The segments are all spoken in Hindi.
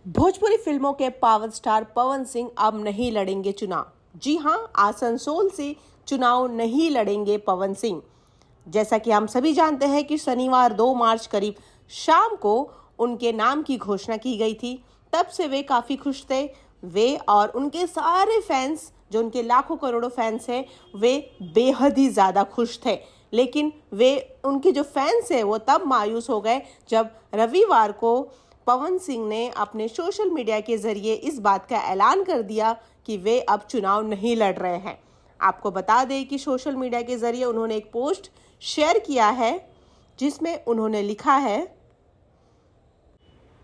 भोजपुरी फिल्मों के पावर स्टार पवन सिंह अब नहीं लड़ेंगे चुनाव। जी हां, आसनसोल से चुनाव नहीं लड़ेंगे पवन सिंह। जैसा कि हम सभी जानते हैं कि शनिवार 2 मार्च करीब शाम को उनके नाम की घोषणा की गई थी। तब से वे काफी खुश थे। वे और उनके सारे फैंस, जो उनके लाखों करोड़ों फैंस हैं, वे बेहद ही ज्यादा खुश थे। लेकिन उनके जो फैंस हैं वो तब मायूस हो गए जब रविवार को पवन सिंह ने अपने सोशल मीडिया के जरिए इस बात का ऐलान कर दिया कि वे अब चुनाव नहीं लड़ रहे हैं। आपको बता दें कि सोशल मीडिया के जरिए उन्होंने एक पोस्ट शेयर किया है जिसमें उन्होंने लिखा है,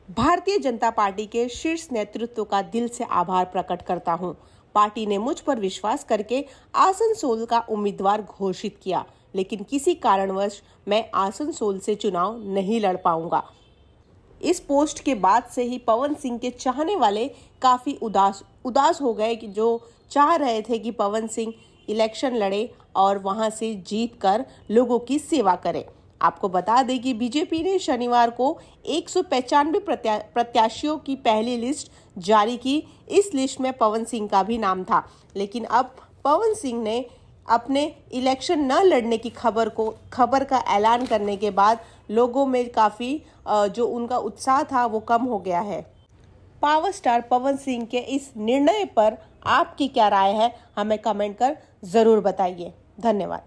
भारतीय जनता पार्टी के शीर्ष नेतृत्व का दिल से आभार प्रकट करता हूं। पार्टी ने मुझ पर विश्वास करके आसनसोल का उम्मीदवार घोषित किया, लेकिन किसी कारणवश मैं आसनसोल से चुनाव नहीं लड़ पाऊंगा। इस पोस्ट के बाद से ही पवन सिंह के चाहने वाले काफी उदास हो गए, कि जो चाह रहे थे कि पवन सिंह इलेक्शन लड़े और वहां से जीत कर लोगों की सेवा करे। आपको बता दें कि बीजेपी ने शनिवार को 195 प्रत्याशियों की पहली लिस्ट जारी की। इस लिस्ट में पवन सिंह का भी नाम था, लेकिन अब पवन सिंह ने अपने इलेक्शन न लड़ने की खबर का ऐलान करने के बाद लोगों में काफ़ी जो उनका उत्साह था वो कम हो गया है। पावर स्टार पवन सिंह के इस निर्णय पर आपकी क्या राय है, हमें कमेंट कर ज़रूर बताइए। धन्यवाद।